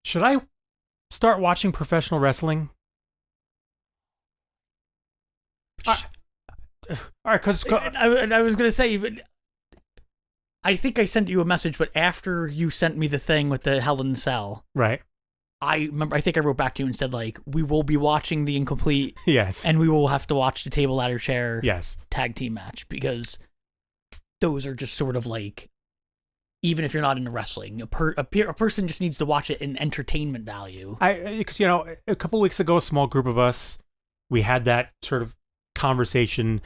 Should I start watching professional wrestling? All right, because I was gonna say, I think I sent you a message, but after you sent me the thing with the Hell in the Cell, right. I remember. I think I wrote back to you and said like, we will be watching the Incomplete, Yes, and we will have to watch the Table Ladder Chair, yes, tag team match, because those are just sort of like, even if you're not into wrestling, a person just needs to watch it in entertainment value. Because a couple weeks ago, a small group of us, we had that sort of conversation,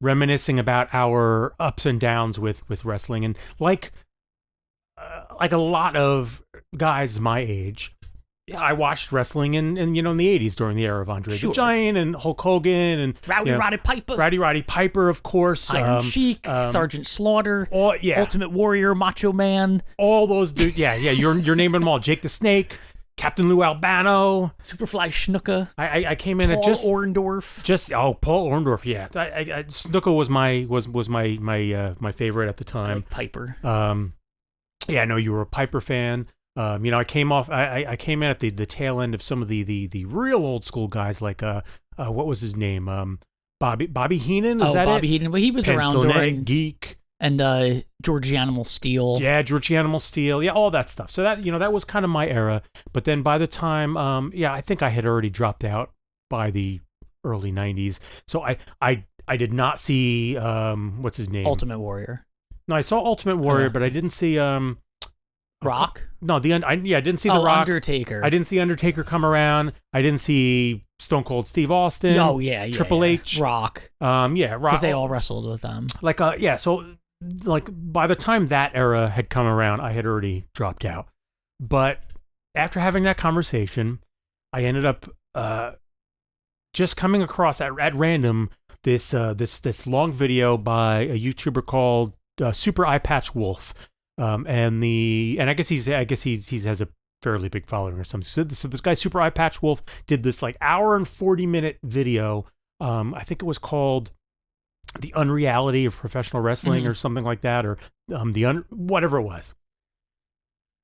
reminiscing about our ups and downs with wrestling, and like a lot of guys my age, I watched wrestling in the 80s during the era of Andre the Giant and Hulk Hogan and Roddy Piper, of course, Iron Sheik, Sergeant Slaughter, Ultimate Warrior, Macho Man, all those dudes. Yeah, you're naming them all. Jake the Snake, Captain Lou Albano, Superfly Snuka. I came in Paul at just Orndorff. Paul Orndorff. Yeah, Snuka was my favorite at the time. Like Piper. Yeah, I know you were a Piper fan. I came in at the tail end of some of the real old school guys, like what was his name? Bobby Heenan. Is that Bobby it? Heenan. Well, he was around during Geek and George Animal Steel. Yeah, George Animal Steel. Yeah, all that stuff. So that was kind of my era. But then by the time, I think I had already dropped out by the early '90s. So I did not see what's his name? Ultimate Warrior. No, I saw Ultimate Warrior, but I didn't see Rock? No, I didn't see the Rock. Undertaker. I didn't see Undertaker come around. I didn't see Stone Cold Steve Austin. Oh yeah, Triple H. Rock. Rock. Because they all wrestled with them. So by the time that era had come around, I had already dropped out. But after having that conversation, I ended up just coming across at random this long video by a YouTuber called Super Eye Patch Wolf. And I guess he has a fairly big following or something. So this guy Super Eye Patch Wolf did this like hour and 40-minute video. I think it was called The Unreality of Professional Wrestling or something like that, or whatever it was.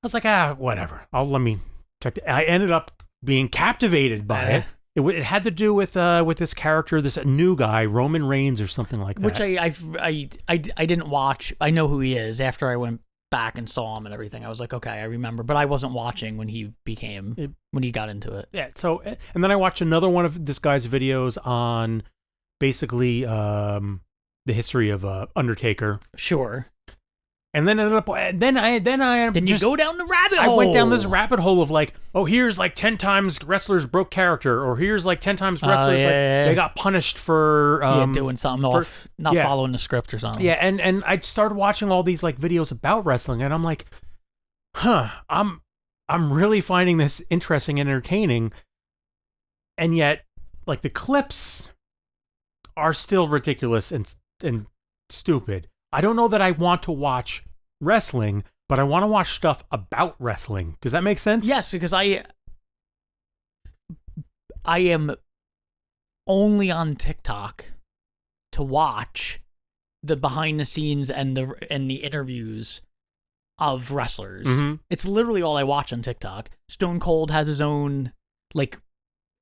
I was like, whatever. Let me check it. I ended up being captivated by it. It had to do with this character, this new guy, Roman Reigns or something like that. Which I didn't watch. I know who he is after I went back and saw him and everything. I was like, okay, I remember, but I wasn't watching when he got into it. Yeah. So, and then I watched another one of this guy's videos on basically the history of Undertaker. Sure. And then ended up. Then you go down the rabbit hole. I went down this rabbit hole of like, here's like 10 times wrestlers broke character, or here's like 10 times wrestlers they got punished for doing something off, not following the script or something. Yeah, and I started watching all these like videos about wrestling, and I'm like, I'm really finding this interesting and entertaining, and yet like the clips are still ridiculous and stupid. I don't know that I want to watch wrestling, but I want to watch stuff about wrestling. Does that make sense? Yes, because I am only on TikTok to watch the behind the scenes and the interviews of wrestlers. Mm-hmm. It's literally all I watch on TikTok. Stone Cold has his own, like,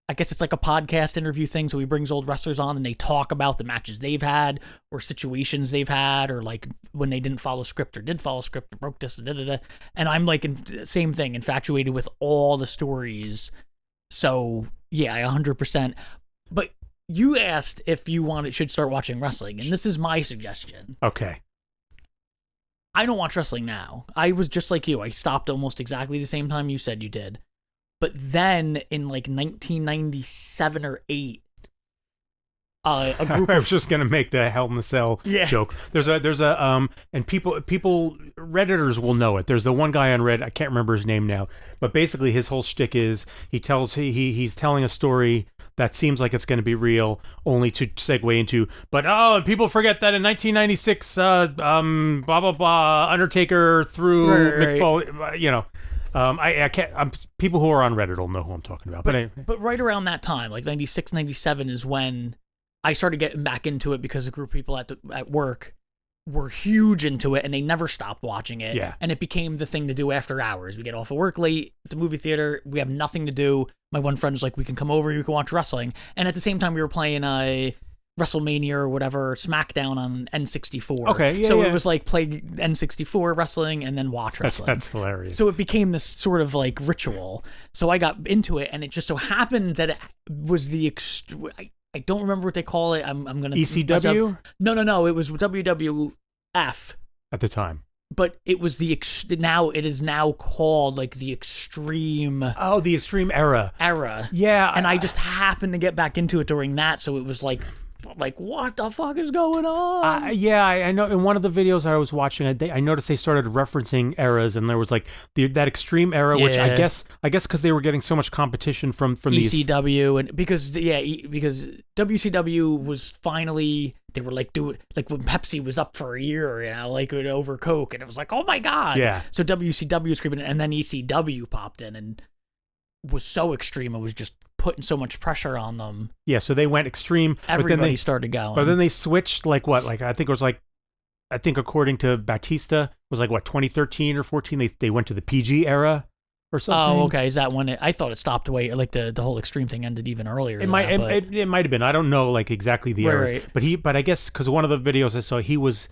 I guess it's like a podcast interview thing, so he brings old wrestlers on and they talk about the matches they've had or situations they've had, or like when they didn't follow script or did follow script or broke this, and I'm like, same thing, infatuated with all the stories. So yeah, 100%. But you asked if you should start watching wrestling, and this is my suggestion. Okay. I don't watch wrestling now. I was just like you. I stopped almost exactly the same time you said you did. But then in like 1997 or 8, a group I was just gonna make the Hell in the Cell joke. There's a and people Redditors will know it. There's the one guy on Reddit, I can't remember his name now, but basically his whole shtick is he's telling a story that seems like it's going to be real, only to segue into, and people forget that in 1996, blah blah blah, Undertaker threw McFoley, I can't. People who are on Reddit will know who I'm talking about. But right around that time, like 96, 97 is when I started getting back into it, because a group of people at work were huge into it, and they never stopped watching it. Yeah. And it became the thing to do after hours. We get off of work late at the movie theater. We have nothing to do. My one friend was like, we can come over, you can watch wrestling. And at the same time, we were playing WrestleMania or whatever, SmackDown on N64. Okay, yeah, so yeah. it was like play N64 wrestling and then watch wrestling. That's hilarious. So it became this sort of like ritual. So I got into it, and it just so happened that it was I don't remember what they call it. I'm gonna ECW? No. It was WWF At the time. but it was now it is now called like the Extreme Oh, the Extreme era. Yeah. And I just happened to get back into it during that, so it was like what the fuck is going on? Yeah, I know. In one of the videos I was watching, I noticed they started referencing eras, and there was like that Extreme era, which I guess because they were getting so much competition from ECW, and because WCW was finally, they were like doing like when Pepsi was up for a year, like over Coke, and it was like, oh my god. Yeah. So WCW was screaming, and then ECW popped in and was so extreme, it was just putting so much pressure on them. Yeah, so they went extreme. Everybody started going. But then they switched, I think according to Batista, it was 2013 or 14, they went to the PG era or something. Oh, okay. Is that when I thought it stopped away, like the whole extreme thing ended even earlier. It might have been. I don't know exactly the eras. Right. But I guess because one of the videos I saw, he was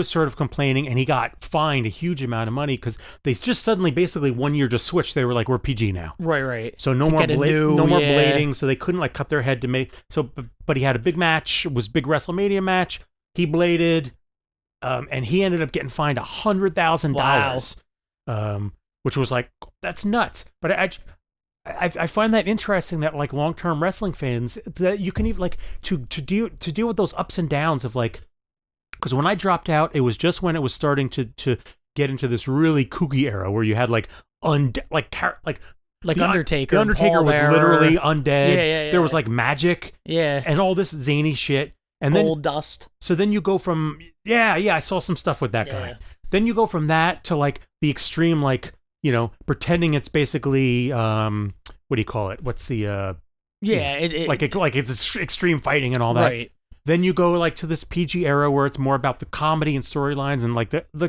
sort of complaining, and he got fined a huge amount of money because they just suddenly, basically 1 year, just switched. They were like, we're PG now. Right. So no more blading. So they couldn't cut their head to make. So, but he had a big match. It was a big WrestleMania match. He bladed, and he ended up getting fined $100,000. Which was that's nuts. But I find that interesting that long-term wrestling fans, that you can even to deal with those ups and downs of because when I dropped out, it was just when it was starting to get into this really kooky era where you had Undertaker. The Undertaker was literally undead. Yeah. There was magic. Yeah. And all this zany shit. And Gold Dust. So then you go from I saw some stuff with that guy. Then you go from that to the extreme pretending it's basically what do you call it? What's the it's extreme fighting and all that. Right. Then you go to this PG era where it's more about the comedy and storylines, and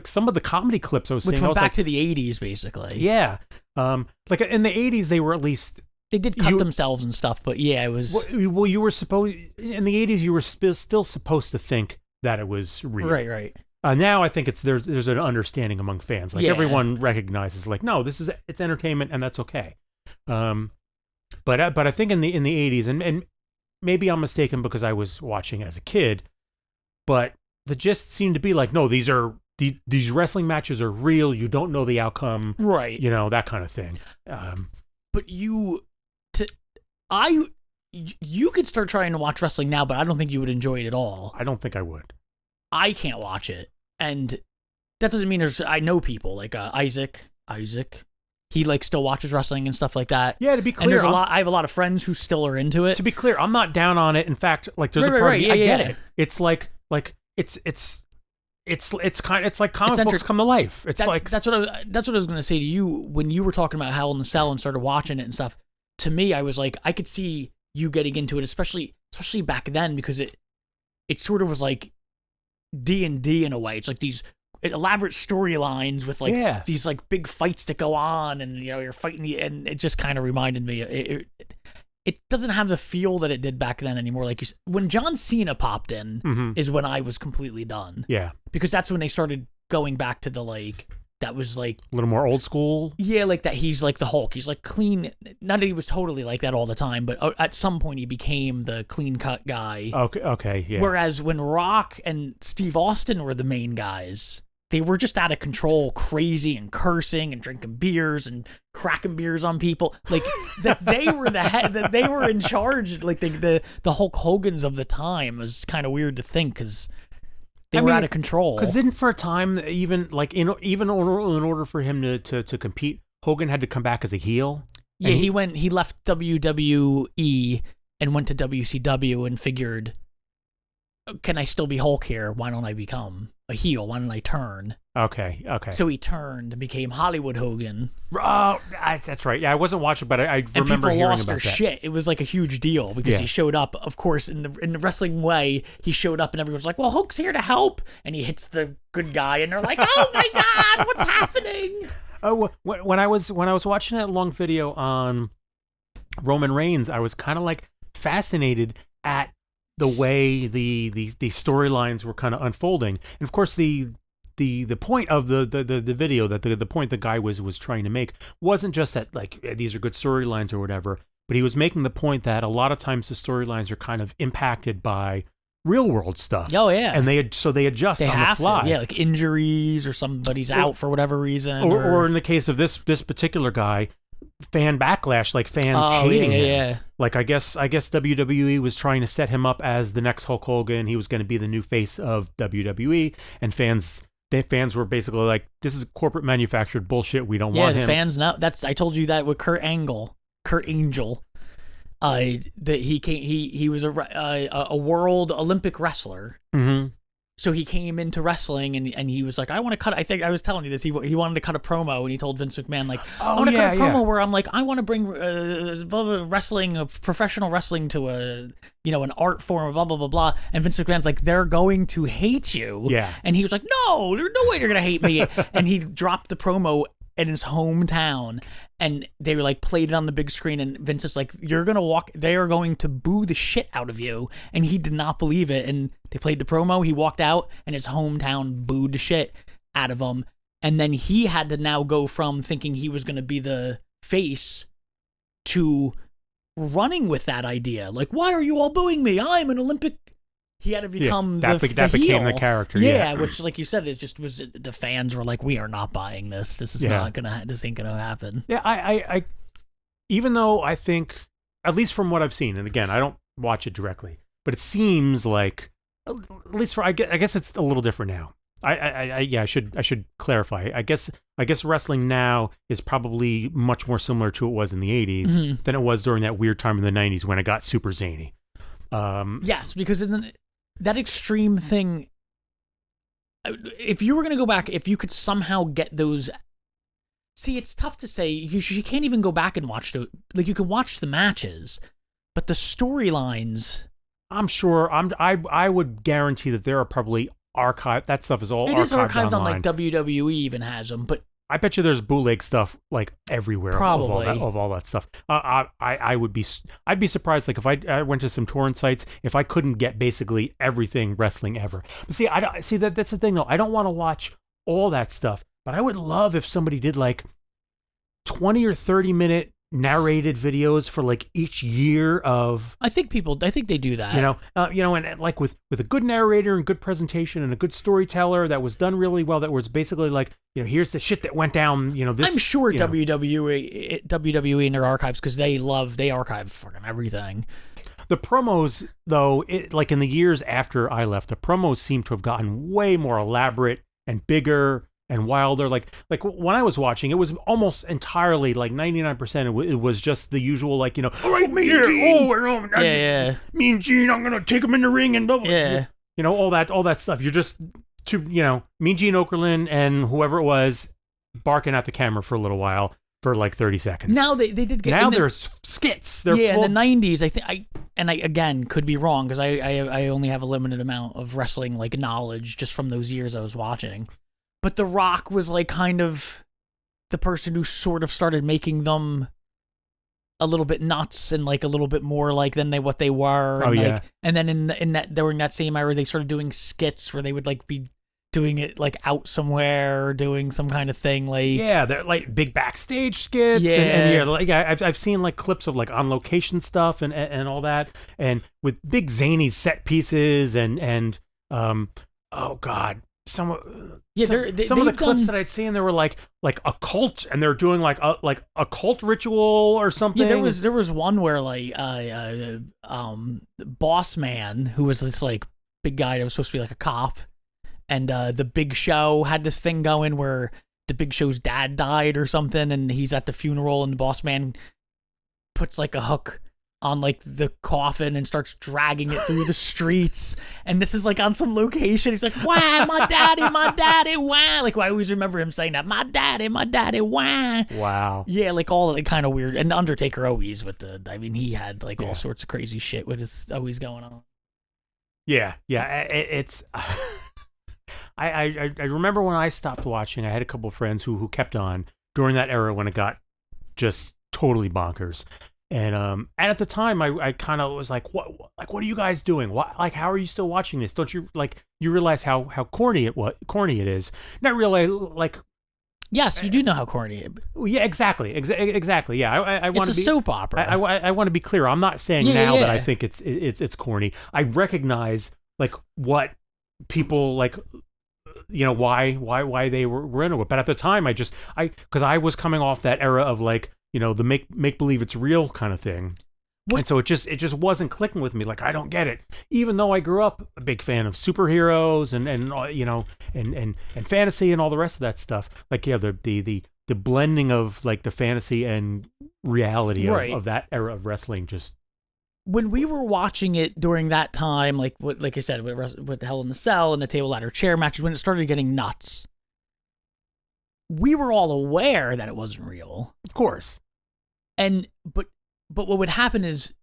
some of the comedy clips I was seeing. Which went back to the 80s, basically. Yeah. In the 80s, they were at least... They did cut themselves and stuff, but yeah, it was... Well, you were supposed... In the 80s, you were still supposed to think that it was real. Right. Now I think there's an understanding among fans. Everyone recognizes, no, it's entertainment, and that's okay. But I think in the 80s, and maybe I'm mistaken because I was watching as a kid, but the gist seemed to be no, these wrestling matches are real. You don't know the outcome, right? That kind of thing. But you could start trying to watch wrestling now, but I don't think you would enjoy it at all. I don't think I would. I can't watch it, and that doesn't mean I know people like Isaac. He still watches wrestling and stuff like that. Yeah, to be clear, and I have a lot of friends who still are into it. To be clear, I'm not down on it. In fact, there's a part of me, I get it. It's it's like comic books come to life. It's that's what I was going to say to you when you were talking about Hell in the Cell and started watching it and stuff. To me, I was I could see you getting into it, especially back then, because it sort of was like D&D in a way. It's these elaborate storylines with these big fights that go on, and you're fighting, and it just kind of reminded me. It doesn't have the feel that it did back then anymore. Like when John Cena popped in, is when I was completely done. Yeah, because that's when they started going back to the that was a little more old school. Yeah, that he's the Hulk. He's clean. Not that he was totally like that all the time, but at some point he became the clean cut guy. Okay, yeah. Whereas when Rock and Steve Austin were the main guys, they were just out of control, crazy and cursing and drinking beers and cracking beers on people. That they were the head, that they were in charge. The Hulk Hogan's of the time. It was kind of weird to think because they were out of control. Because didn't for a time even in order for him to compete, Hogan had to come back as a heel. Yeah, he left WWE and went to WCW and figured can I still be Hulk here? Why don't I become a heel? Why don't I turn? Okay. So he turned and became Hollywood Hogan. Oh, that's right. Yeah, I wasn't watching, but I And remember people hearing lost about their that. shit. It was like a huge deal because Yeah. he showed up. Of course, in the wrestling way, he showed up and everyone's like, "Well, Hulk's here to help," and he hits the good guy, and they're like, "Oh my god, what's happening?" Oh, when I was watching that long video on Roman Reigns, I was kind of like fascinated at the way the storylines were kind of unfolding, and of course the point of the video, that the point the guy was trying to make wasn't just that like these are good storylines or whatever, but he was making the point that a lot of times the storylines are kind of impacted by real world stuff. Oh yeah, and they adjust they on the have fly. to, yeah, like injuries or somebody's out for whatever reason, or in the case of this particular guy, fan backlash, like fans hating him. Yeah. Like I guess WWE was trying to set him up as the next Hulk Hogan. He was going to be the new face of WWE, and fans were basically like, "This is corporate manufactured bullshit. We don't want him." Yeah, the fans know. I told you that with Kurt Angel. That he was a world Olympic wrestler. Mm-hmm. So he came into wrestling and he was like, I want to cut. I think I was telling you this. He wanted to cut a promo, and he told Vince McMahon like, I want to cut a promo where I'm like, I want to bring wrestling, professional wrestling to an art form, blah blah blah blah. And Vince McMahon's like, they're going to hate you. Yeah. And he was like, no, there's no way they're gonna hate me. And he dropped the promo in his hometown, and they were like played it on the big screen, and Vince is like, they are going to boo the shit out of you, and he did not believe it, and they played the promo, he walked out, and his hometown booed the shit out of him, and then he had to now go from thinking he was going to be the face to running with that idea, like, why are you all booing me? I'm an Olympic. He had to become that became the character. Yeah, which, like you said, it just was, the fans were like, we are not buying this. This is this ain't gonna happen. Yeah, I even though I think, at least from what I've seen, and again, I don't watch it directly, but it seems like, at least I guess it's a little different now. I should clarify. I guess wrestling now is probably much more similar to what it was in the 80s than it was during that weird time in the 90s when it got super zany. Yes, because that extreme thing, if you were going to go back, if you could somehow get those, see, it's tough to say, you can't even go back and watch like, you can watch the matches, but the storylines, I'm sure, I would guarantee that there are probably that stuff is all archived online. It is archived on, like WWE even has them, but I bet you there's bootleg stuff like everywhere. Probably of all that stuff. I'd be surprised, like if I went to some torrent sites, if I couldn't get basically everything wrestling ever. But see, that's the thing though. I don't want to watch all that stuff, but I would love if somebody did like 20 or 30-minute narrated videos for like each year of. I think they do that. And like with a good narrator and good presentation and a good storyteller that was done really well, that was basically like, here's the shit that went down. This. I'm sure WWE in their archives, because they archive fucking everything. The promos, though, like in the years after I left, the promos seem to have gotten way more elaborate and bigger and wilder. Like when I was watching, it was almost entirely, like 99%, it was just the usual, like, all right, me and Gene, me and Gene, I'm gonna take him in the ring and blah, blah, all that stuff. You're just me and Gene Okerlund and whoever it was barking at the camera for a little while for like 30 seconds. Now they did get, now there's skits. They're in the 90s. I again could be wrong, because I only have a limited amount of wrestling like knowledge just from those years I was watching. But The Rock was like kind of the person who sort of started making them a little bit nuts and like a little bit more like than what they were. And then during that same era, they started doing skits where they would like be doing it like out somewhere or doing some kind of thing like. Yeah, they're like big backstage skits. Yeah. And like I've seen like clips of like on location stuff and all that, and with big zany set pieces and oh God. Some of the clips that I'd seen, there were like a cult, and they're doing like a cult ritual or something. Yeah, there was one where like Boss Man, who was this like big guy that was supposed to be like a cop, and the Big Show had this thing going where the Big Show's dad died or something, and he's at the funeral, and the Boss Man puts like a hook on like the coffin and starts dragging it through the streets. And this is like on some location. He's like, "Wah, my daddy, wah." Like I always remember him saying that, my daddy, wah. Wow. Yeah, like all like kind of weird. And Undertaker always with he had like all sorts of crazy shit with his always going on. Yeah. It's. I remember when I stopped watching, I had a couple of friends who kept on during that era when it got just totally bonkers. And at the time, I kind of was like, what are you guys doing? What, like, how are you still watching this? Don't you you realize how corny it is? Not really, like. Yes, you do know how corny it is. Yeah, exactly. Yeah, I want to be. It's a soap opera. I want to be clear. I'm not saying that I think it's corny. I recognize like what people like. Why they were into it. But at the time, because I was coming off that era of like, the make believe it's real kind of thing. What? And so it just wasn't clicking with me. Like, I don't get it. Even though I grew up a big fan of superheroes and fantasy and all the rest of that stuff. Like, yeah, the blending of like the fantasy and reality of that era of wrestling just. When we were watching it during that time, like I said, with Hell in the Cell and the table ladder chair matches, when it started getting nuts, we were all aware that it wasn't real, of course. And but what would happen is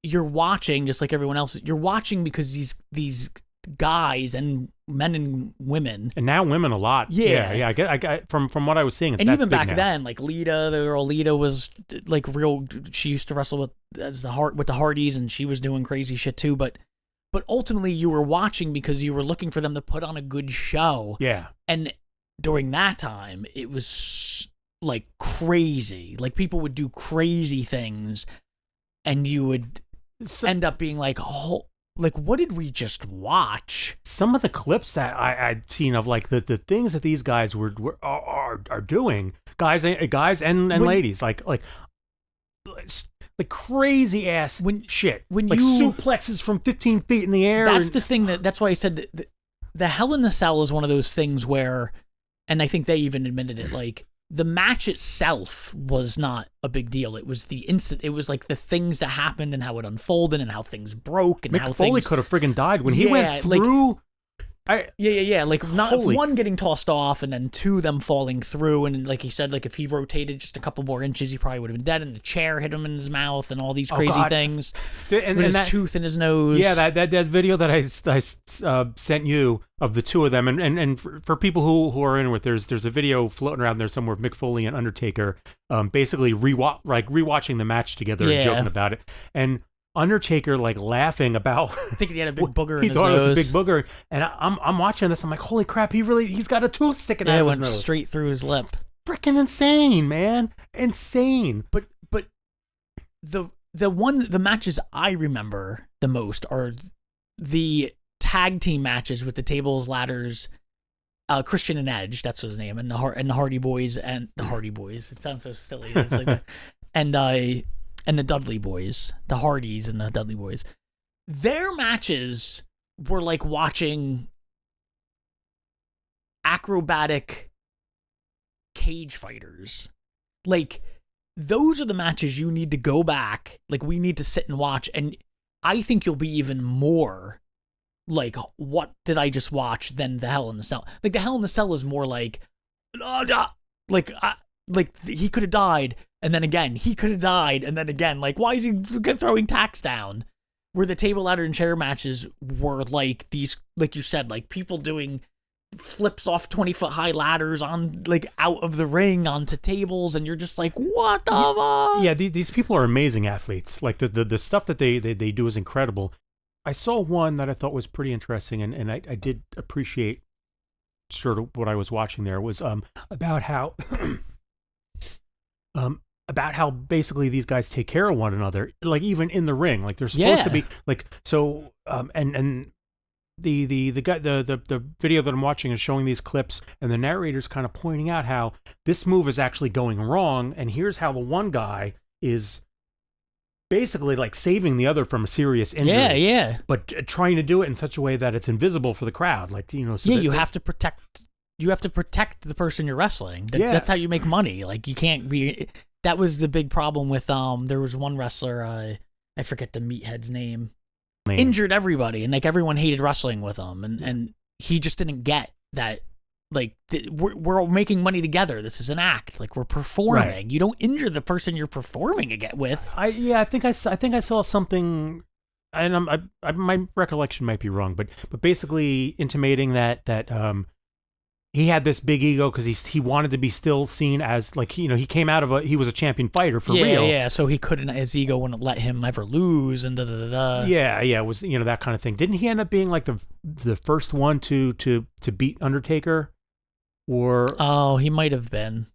you're watching just like everyone else. You're watching because these guys and men and women, and now women a lot. Yeah. I get from what I was seeing, and even back then, like Lita, the girl Lita was like real. She used to wrestle with the Hardys, and she was doing crazy shit too. But ultimately, you were watching because you were looking for them to put on a good show. Yeah, and during that time, it was like crazy. Like people would do crazy things, and you would end up being like, oh. Like, what did we just watch? Some of the clips that I'd seen of like the things that these guys are doing, guys and ladies, like crazy ass shit. When like suplexes from 15 feet in the air. That's the thing that's why I said the Hell in the Cell is one of those things where, and I think they even admitted it, like the match itself was not a big deal. It was the incident. It was like the things that happened and how it unfolded and how things broke and Mick how Foley could have friggin' died when he went through. Like not one getting tossed off and then two them falling through, and like he said, like if he rotated just a couple more inches, he probably would have been dead. And the chair hit him in his mouth and all these crazy things. And his tooth in his nose. Yeah, that video that I sent you of the two of them, and for people who are into it, there's a video floating around there somewhere of Mick Foley and Undertaker, basically rewatching the match together and joking about it, and Undertaker like laughing about thinking he had a big booger in his nose. He thought it was a big booger, and I'm watching this. I'm like, holy crap! He's got a tooth sticking out of his nose. It went straight through his lip. Freaking insane, man! Insane. But the matches I remember the most are the tag team matches with the tables, ladders, Christian and Edge. That's his name, and the Hardy Boys and the Hardy Boys. It sounds so silly. It's like and the Dudley Boys, the Hardys and the Dudley Boys. Their matches were like watching acrobatic cage fighters. Like, those are the matches you need to go back. Like, we need to sit and watch. And I think you'll be even more like, what did I just watch than the Hell in the Cell? Like, the Hell in the Cell is more like he could have died. And then again, he could have died. And then again, like, why is he throwing tacks down? Where the table, ladder, and chair matches were like these, like you said, like people doing flips off 20-foot high ladders on, like, out of the ring onto tables. And you're just like, what the fuck? Yeah, these people are amazing athletes. Like, the stuff that they do is incredible. I saw one that I thought was pretty interesting, and I did appreciate sort of what I was watching there. Was about how... about how basically these guys take care of one another, like even in the ring, like they're supposed to be like, so, and the video that I'm watching is showing these clips, and the narrator's kind of pointing out how this move is actually going wrong. And here's how the one guy is basically like saving the other from a serious injury. Yeah. But trying to do it in such a way that it's invisible for the crowd. Like, so you have to protect the person you're wrestling. That's how you make money. Like, you can't be. That was the big problem with there was one wrestler, I forget the meathead's name, injured everybody, and like everyone hated wrestling with him, and he just didn't get that. Like we're making money together. This is an act. Like we're performing. Right. You don't injure the person you're performing with. I think I saw something, and my recollection might be wrong, but basically intimating that he had this big ego because he wanted to be still seen as like, you know, he came out of he was a champion fighter for real. Yeah. So he couldn't, his ego wouldn't let him ever lose, and Yeah, it was, you know, that kind of thing. Didn't he end up being like the first one to beat Undertaker? Or he might have been,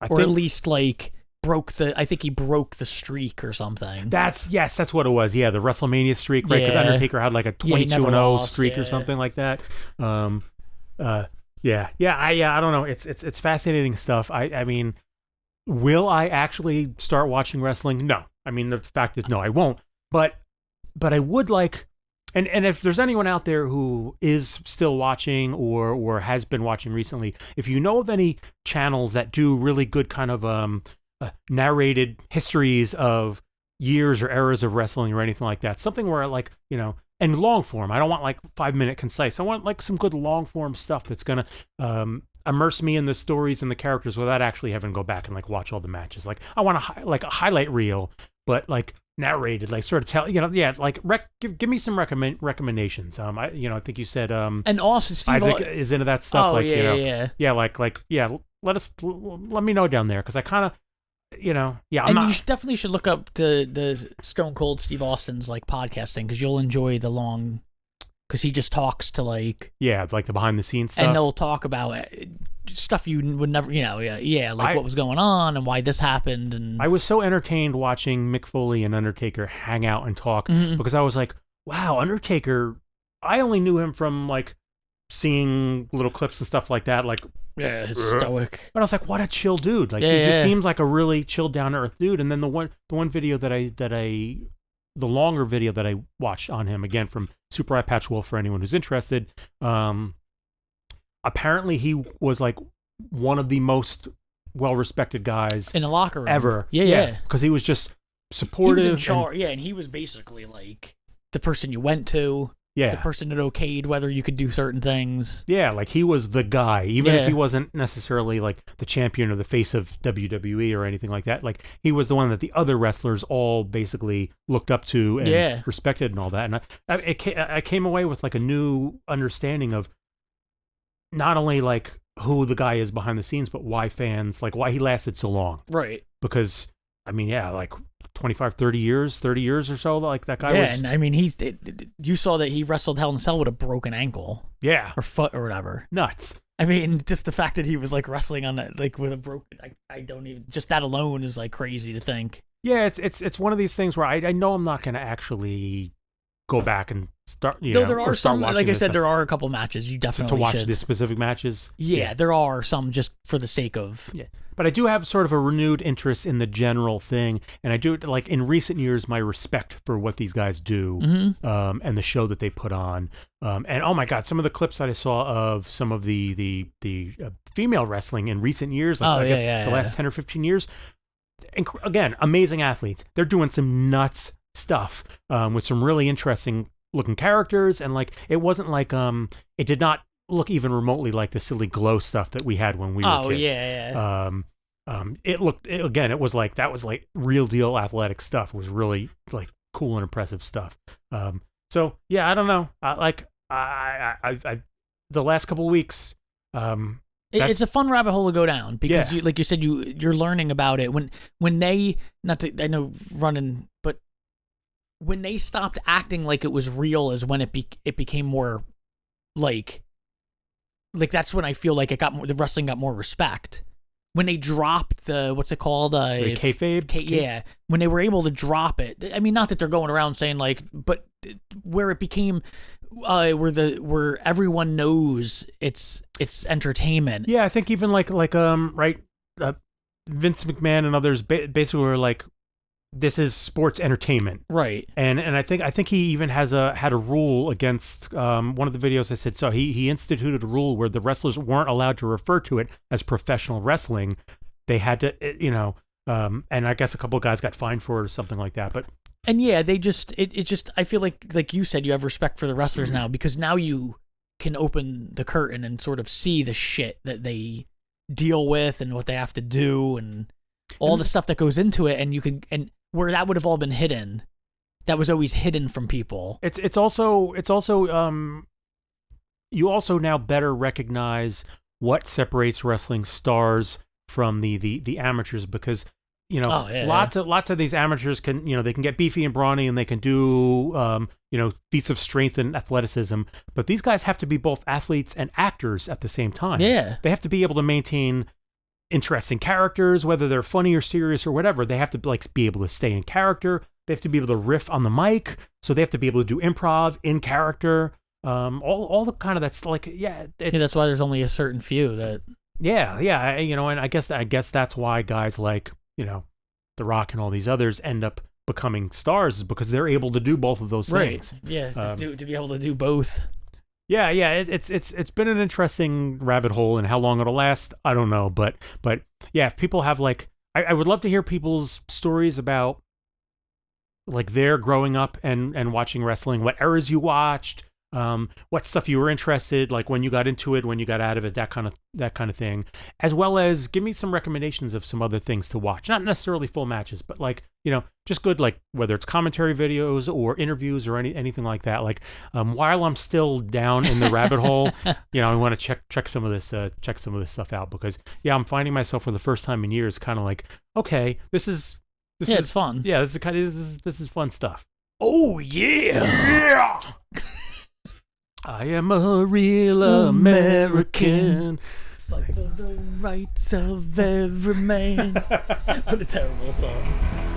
at least like I think he broke the streak or something. That's what it was. Yeah, the WrestleMania streak, right? Because Undertaker had like a 22-0 streak or something like that. I don't know. It's fascinating stuff. I mean, will I actually start watching wrestling? No. I mean, the fact is, no, I won't. But I would like. And if there's anyone out there who is still watching or has been watching recently, if you know of any channels that do really good kind of narrated histories of years or eras of wrestling or anything like that, something where like, you know, and long form. I don't want like 5-minute concise. I want like some good long form stuff that's gonna immerse me in the stories and the characters without actually having to go back and like watch all the matches. Like I want a highlight reel, but like narrated, like sort of tell, you know, like give me some recommendations. I think you said and also Steve Isaac is into that stuff. Let me know down there because I kind of, you know, you definitely should look up the Stone Cold Steve Austin's like podcasting because you'll enjoy the long, because he just talks to like the behind the scenes stuff, and they'll talk about stuff you would never, what was going on and why this happened. And I was so entertained watching Mick Foley and Undertaker hang out and talk because I was like, wow, Undertaker, I only knew him from like seeing little clips and stuff like that, like his stoic. But I was like, what a chill dude! Like he just seems like a really chilled down to earth dude. And then the one video the longer video that I watched on him, again from Super Eye Patch Wolf for anyone who's interested, apparently he was like one of the most well-respected guys in the locker room ever. Yeah. Because he was just supportive. He was in charge, and he was basically like the person you went to. Yeah. The person that okayed whether you could do certain things. Yeah, like he was the guy, even if he wasn't necessarily like the champion or the face of WWE or anything like that. Like he was the one that the other wrestlers all basically looked up to and respected and all that. And I came away with like a new understanding of not only like who the guy is behind the scenes, but why fans, like why he lasted so long. Right. Because, I mean, like 25, 30 years or so, like that guy was. Yeah, and I mean, you saw that he wrestled Hell in a Cell with a broken ankle. Yeah. Or foot or whatever. Nuts. I mean, just the fact that he was like wrestling on that, like with a broken, I don't even, just that alone is like crazy to think. Yeah, it's one of these things where I know I'm not going to actually go back and start, Though there are some, like I said, there are a couple matches you definitely to watch should. the specific matches. Yeah, there are some just for the sake of. Yeah, but I do have sort of a renewed interest in the general thing, and I do like in recent years my respect for what these guys do, and the show that they put on, and oh my God, some of the clips that I saw of some of the female wrestling in recent years, like the last 10 or 15 years, again, amazing athletes. They're doing some nuts stuff with some really interesting looking characters, and like it wasn't like it did not look even remotely like the silly glow stuff that we had when we were kids. It looked again, it was like that was like real deal athletic stuff. It was really like cool and impressive stuff. So yeah, I don't know, I the last couple of weeks, it's a fun rabbit hole to go down because you, like you said, you're learning about it when they, not to, I know running, but when they stopped acting like it was real is when it became more like that's when I feel like the wrestling got more respect. When they dropped the, what's it called? The kayfabe? Yeah. When they were able to drop it. I mean, not that they're going around saying like, but where it became, where everyone knows it's entertainment. Yeah, I think even like Vince McMahon and others basically were like, this is sports entertainment, right? And I think he even had a rule against one of the videos I said. So he instituted a rule where the wrestlers weren't allowed to refer to it as professional wrestling. They had to, and I guess a couple of guys got fined for it or something like that. But And yeah, they just it just I feel like you said, you have respect for the wrestlers now, because now you can open the curtain and sort of see the shit that they deal with and what they have to do and all the stuff that goes into it, and you can, and where that would have all been hidden, that was always hidden from people. It's also you also now better recognize what separates wrestling stars from the amateurs, because lots of these amateurs can, they can get beefy and brawny and they can do feats of strength and athleticism, but these guys have to be both athletes and actors at the same time. Yeah, they have to be able to maintain interesting characters, whether they're funny or serious or whatever. They have to be able to stay in character. They have to be able to riff on the mic, so they have to be able to do improv in character. All the kind of that's that's why there's only a certain few that. And I guess that's why guys like The Rock and all these others end up becoming stars, is because they're able to do both of those things. Right. Yeah, to be able to do both. Yeah. It's been an interesting rabbit hole, and how long it'll last, I don't know. But yeah, if people have I would love to hear people's stories about their growing up and watching wrestling, what eras you watched, what stuff you were interested, like when you got into it, when you got out of it, that kind of thing, as well as give me some recommendations of some other things to watch, not necessarily full matches, but just good, whether it's commentary videos or interviews or anything like that. While I'm still down in the rabbit hole, I want to check some of this stuff out, because I'm finding myself for the first time in years kind of okay, this is it's fun. Yeah, this is fun stuff. Oh yeah. I am a real American. Fight for the rights of every man. What a terrible song.